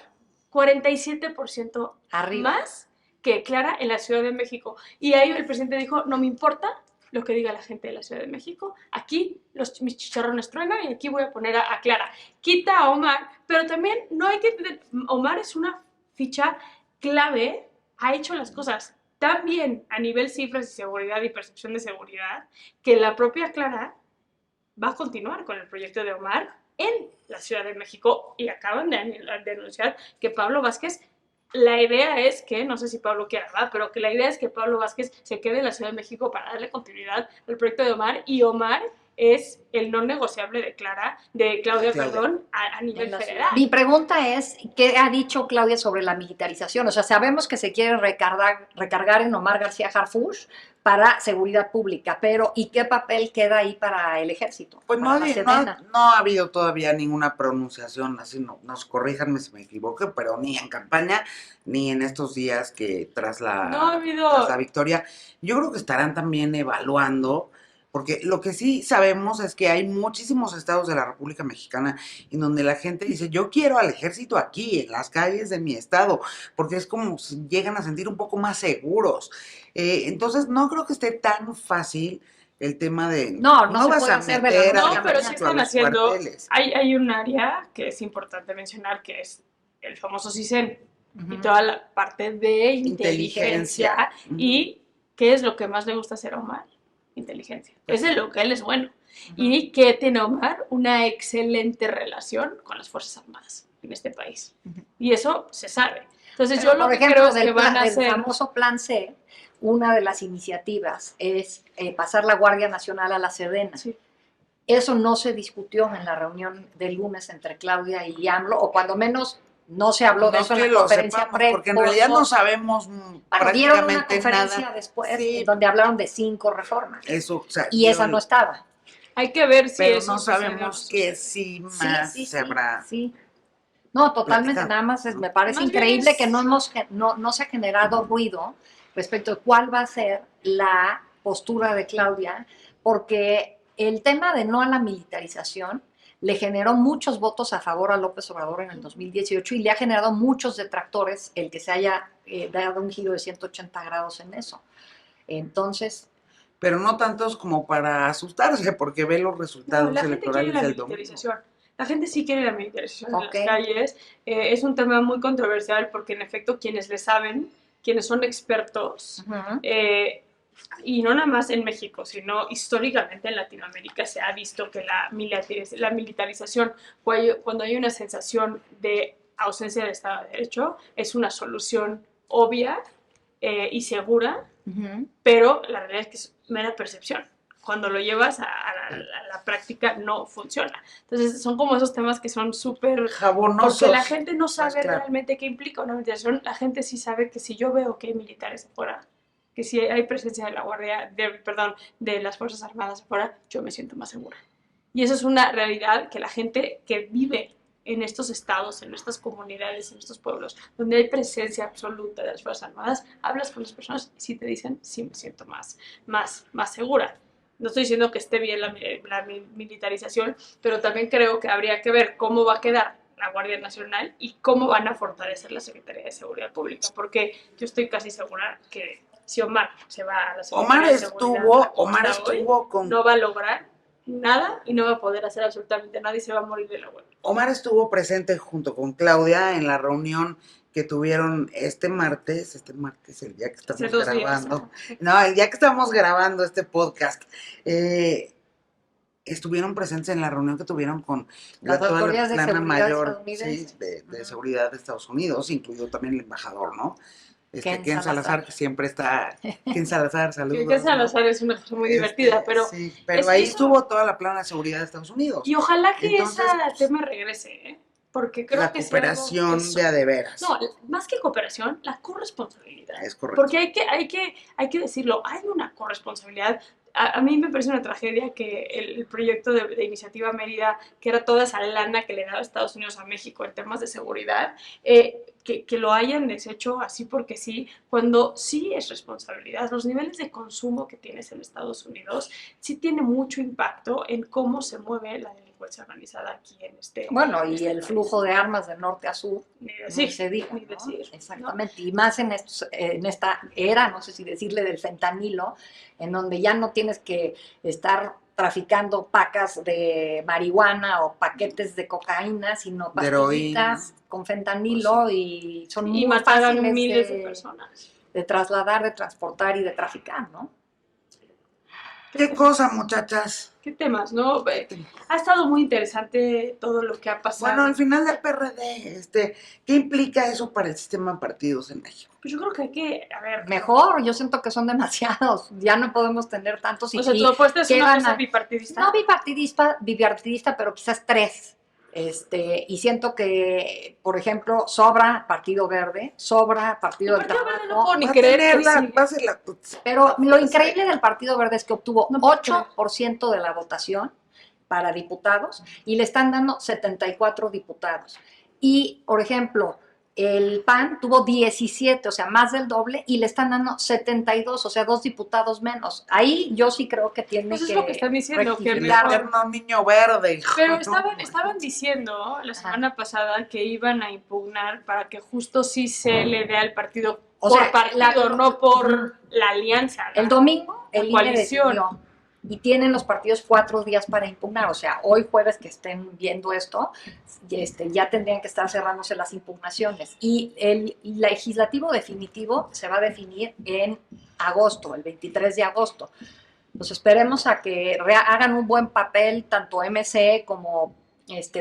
47% Arriba. más que Clara en la Ciudad de México. Y ahí el presidente dijo, no me importa lo que diga la gente de la Ciudad de México, aquí mis chicharrones truenan y aquí voy a poner a Clara. Quita a Omar, pero también no hay que entender, Omar es una ficha clave, ha hecho las cosas tan bien a nivel cifras y seguridad y percepción de seguridad, que la propia Clara va a continuar con el proyecto de Omar en la Ciudad de México y acaban de anunciar que Pablo Vázquez, la idea es que, no sé si Pablo quiera, ¿verdad? Pero que la idea es que Pablo Vázquez se quede en la Ciudad de México para darle continuidad al proyecto de Omar, y Omar es el no negociable de Claudia, perdón, a nivel federal. Mi pregunta es, ¿qué ha dicho Claudia sobre la militarización? O sea, sabemos que se quiere recargar en Omar García Harfuch para seguridad pública, pero ¿y qué papel queda ahí para el ejército? Pues no, Para la Sedena. no ha habido todavía ninguna pronunciación, así nos corríjanme si me equivoco, pero ni en campaña, ni en estos días que tras la victoria. Yo creo que estarán también evaluando, porque lo que sí sabemos es que hay muchísimos estados de la República Mexicana en donde la gente dice, yo quiero al ejército aquí, en las calles de mi estado, porque es como si llegan a sentir un poco más seguros. Entonces no creo que esté tan fácil el tema de no se vas puede a hacer meter de la al noche a la pero sí mañana. están haciendo, hay un área que es importante mencionar, que es el famoso CISEN y toda la parte de inteligencia. Y ¿qué es lo que más le gusta hacer a Omar? Inteligencia. Es de lo que él es bueno. Y que tiene Omar una excelente relación con las Fuerzas Armadas en este país. Y eso se sabe. Entonces, Pero, yo lo por que ejemplo, creo es que van a del hacer... famoso plan C, una de las iniciativas es pasar la Guardia Nacional a la Sedena. Sí. Eso no se discutió en la reunión del lunes entre Claudia y AMLO, o cuando menos no se habló de No eso en que la lo conferencia sepamos, porque en realidad no sabemos Bueno, dieron una prácticamente conferencia nada. después Sí, donde hablaron de 5 reformas eso salió, y esa no estaba. Hay que ver si pero eso no sucede o sabemos no que sucede. sí Sí, más sí, se sí, habrá sí. No, totalmente, platicado, nada más ¿no? me parece Más bien increíble es- que no se ha generado ruido respecto de cuál va a ser la postura de Claudia, porque el tema de no a la militarización le generó muchos votos a favor a López Obrador en el 2018 y le ha generado muchos detractores el que se haya dado un giro de 180 grados en eso. Entonces, Pero no tantos como para asustarse, porque ve los No, resultados la gente quiere electorales la del domingo. militarización. La gente sí quiere la militarización en Ok. las calles. Es un tema muy controversial porque en efecto quienes le saben, quienes son expertos, uh-huh. y no nada más en México, sino históricamente en Latinoamérica se ha visto que la militarización, cuando hay una sensación de ausencia de Estado de Derecho, es una solución obvia y segura, Uh-huh. pero la realidad es que es mera percepción. Cuando lo llevas a la práctica no funciona. Entonces son como esos temas que son súper... Jabonosos. Porque la gente no sabe Pues claro. realmente qué implica una militarización. La gente sí sabe que si yo veo que hay militares afuera, que si hay presencia de la Guardia, de las Fuerzas Armadas afuera, yo me siento más segura. Y eso es una realidad que la gente que vive en estos estados, en estas comunidades, en estos pueblos, donde hay presencia absoluta de las Fuerzas Armadas, hablas con las personas y sí te dicen, sí me siento más segura. No estoy diciendo que esté bien la militarización, pero también creo que habría que ver cómo va a quedar la Guardia Nacional y cómo van a fortalecer la Secretaría de Seguridad Pública, porque yo estoy casi segura que si Omar se va a la Secretaría de Seguridad Omar estuvo con... no va a lograr nada y no va a poder hacer absolutamente nada y se va a morir de la huelga. Omar estuvo presente junto con Claudia en la reunión que tuvieron este martes, el día que estamos grabando. No, el día que estamos grabando este podcast. Estuvieron presentes en la reunión que tuvieron con las toda la autoridades de plana seguridad mayor, sí, estadounidenses. de seguridad de Estados Unidos, incluido también el embajador, ¿no? Ken Salazar, que siempre está. Ken Salazar, saludos. Ken Salazar, ¿no? Es una cosa muy divertida, pero. Sí, pero ahí estuvo toda la plana de seguridad de Estados Unidos. Y ojalá que ese tema regrese, ¿eh? Porque creo la que cooperación de a de veras. No, más que cooperación, la corresponsabilidad. Es correcto. Porque hay que decirlo, hay una corresponsabilidad. A mí me parece una tragedia que el proyecto de Iniciativa Mérida, que era toda esa lana que le daba Estados Unidos a México en temas de seguridad, que lo hayan deshecho así porque sí, cuando sí es responsabilidad. Los niveles de consumo que tienes en Estados Unidos sí tiene mucho impacto en cómo se mueve la delincuencia organizada aquí en este Bueno, en y este el país. Flujo de armas de norte a sur, Ni decir, ni se diga, ni ¿no? decir, Exactamente, ¿no? Y más en esta era, no sé si decirle del fentanilo, en donde ya no tienes que estar traficando pacas de marihuana o paquetes de cocaína, sino pastillitas con fentanilo, pues sí. Y son muy mataron fáciles miles de personas. De trasladar, de transportar y de traficar, ¿no? ¿Qué cosa, muchachas? ¿Qué temas, no? Ha estado muy interesante todo lo que ha pasado. Bueno, al final del PRD, ¿qué implica eso para el sistema de partidos en México? Pues yo creo que hay que, a ver... Mejor, yo siento que son demasiados, ya no podemos tener tantos. O sea, tu apuesta es una cosa bipartidista. No bipartidista, pero quizás 3. Y siento que, por ejemplo, sobra Partido Verde, sobra Partido del Trabajo. Verde no puedo ni creer Pero lo increíble del Partido Verde es que obtuvo 8% de la votación para diputados y le están dando 74 diputados. Y, por ejemplo, el PAN tuvo 17, o sea, más del doble, y le están dando 72, o sea, 2 diputados menos. Ahí yo sí creo que tiene pues que es lo que están diciendo, que el eterno niño verde. Pero estaban diciendo la semana pasada que iban a impugnar para que justo sí se le dé al partido partido, no por la alianza. El domingo el INE decidió. Y tienen los partidos 4 días para impugnar, o sea, hoy jueves que estén viendo esto, ya tendrían que estar cerrándose las impugnaciones. Y el legislativo definitivo se va a definir en agosto, el 23 de agosto. Pues esperemos a que hagan un buen papel, tanto MC como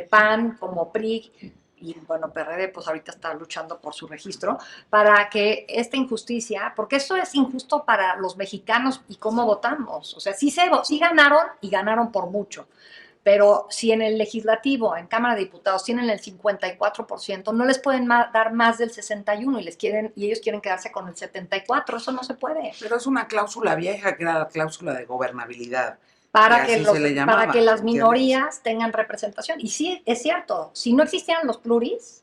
PAN, como PRI, y bueno, PRD pues ahorita está luchando por su registro, para que esta injusticia, porque eso es injusto para los mexicanos y cómo votamos, o sea, sí ganaron y ganaron por mucho, pero si en el legislativo, en Cámara de Diputados, tienen el 54%, no les pueden dar más del 61 y ellos quieren quedarse con el 74, eso no se puede. Pero es una cláusula vieja que era la cláusula de gobernabilidad. Para Y así se le llamaba, para que las ¿entiendes? minorías tengan representación. Y sí, es cierto, si no existieran los pluris,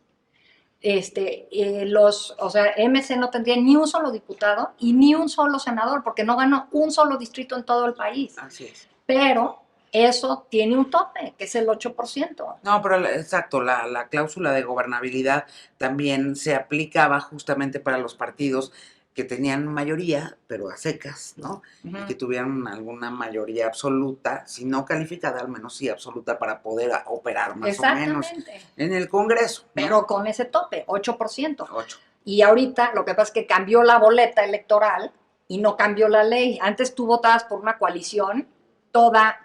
o sea, MC no tendría ni un solo diputado y ni un solo senador, porque no ganó un solo distrito en todo el país. Así es. Pero eso tiene un tope, que es el 8%. No, pero exacto, la cláusula de gobernabilidad también se aplicaba justamente para los partidos que tenían mayoría, pero a secas, ¿no? Y que tuvieran alguna mayoría absoluta, si no calificada, al menos sí absoluta, para poder operar más o menos en el Congreso, ¿no? Pero con ese tope, 8%. 8. Y ahorita lo que pasa es que cambió la boleta electoral y no cambió la ley. Antes tú votabas por una coalición,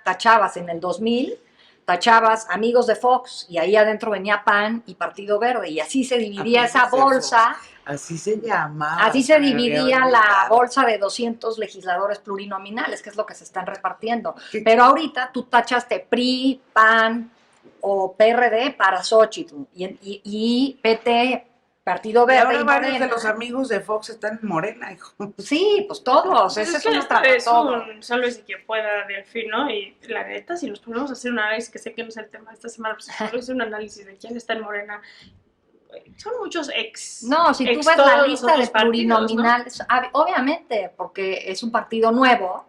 tachabas en el 2000, tachabas Amigos de Fox y ahí adentro venía PAN y Partido Verde y así se dividía esa bolsa. Así se llamaba. Así se dividía la bolsa de 200 legisladores plurinominales, que es lo que se están repartiendo. ¿Qué? Pero ahorita tú tachaste PRI, PAN o PRD para Xochitl y PT, Partido Y Verde ahora y varios de Morena. los amigos de Fox están en Morena, hijo. Sí, pues todos, Pues ese es es que un esto es todo. un sálvese quien pueda, Delfín, ¿no? Y la neta, si nos ponemos a hacer un análisis, que sé que no es el tema de esta semana, pues si ponemos a hacer un análisis de quién está en Morena, son muchos ex. No, si tú ex ves todos la los lista de otros partidos, plurinominales, obviamente, porque es un partido nuevo,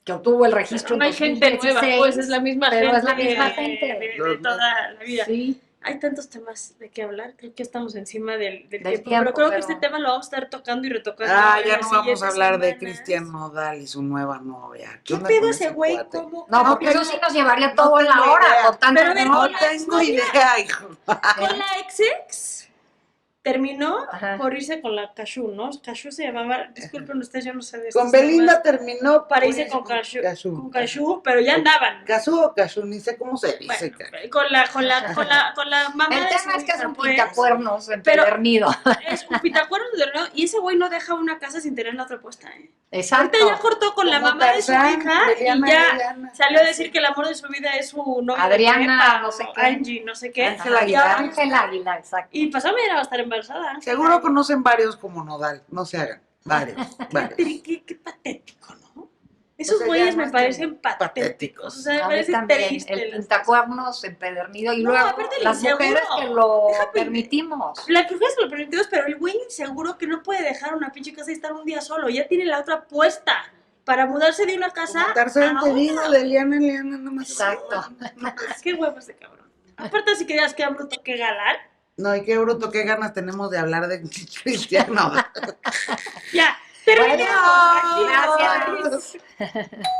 que obtuvo el registro ¿no? No en hay gente 2016, nueva, pues es la misma pero gente. es la misma gente. De toda la vida. Sí. Hay tantos temas de qué hablar, creo que estamos encima del tiempo, tiempo, pero creo que pero- este tema lo vamos a estar tocando y retocando. en Ya las no vamos a siguientes hablar de semanas. Cristian Nodal y su nueva novia. ¿Qué onda pedo con ese güey? cuate? ¿Cómo? No, No porque eso tengo- sí nos llevaría no todo en la tengo hora, idea. con tanta Pero a ver, No memoria. tengo idea, hijo. Con la ex terminó Ajá. por irse con la Cashew, ¿no? Cashew se llamaba, disculpen ustedes, yo no sé de esto. Con Belinda terminó para por irse irse con Cashew, pero ya andaban. Cashew o Cashew, ni sé cómo se dice. Bueno, con la mamá El de tema su es que es hija, un pues. pitacuernos Pero- empedernido. Es un pitacuerno de verdad, y ese güey no deja una casa sin tener la otra puesta, ¿eh? Exacto. Ahorita ya cortó con la Como mamá de su Tarzán, hija Liliana, y ya Liliana. salió a decir que el amor de su vida es su novia Adriana, de prepa, no sé o qué. Angie, no sé qué. Ángela Y Aguilar. ahora- Ángela Aguilar, exacto. Y pasado mañana va a estar embarazada. Ángela. Seguro conocen varios como Nodal, no se hagan. Varios. Qué patético, ¿no? Esos sea, güeyes ya no me es parecen como patéticos. O sea, me A mí parece también, triste. el pintacuernos empedernido y No, luego aparte el las mujeres inseguro. que lo Déjame- permitimos. La mujer es lo permitidos, pero el güey inseguro que no puede dejar una pinche casa y estar un día solo. Ya tiene la otra puesta para mudarse de una casa Como Tarzán a te otra. digo, de Liana, Liana, nomás. Exacto. Qué huevos de cabrón. Aparte, si querías que bruto, que galán. No, y qué bruto, qué ganas tenemos de hablar de Cristian Nodal. Ya, terminamos. Bueno, Aquí, gracias. bye.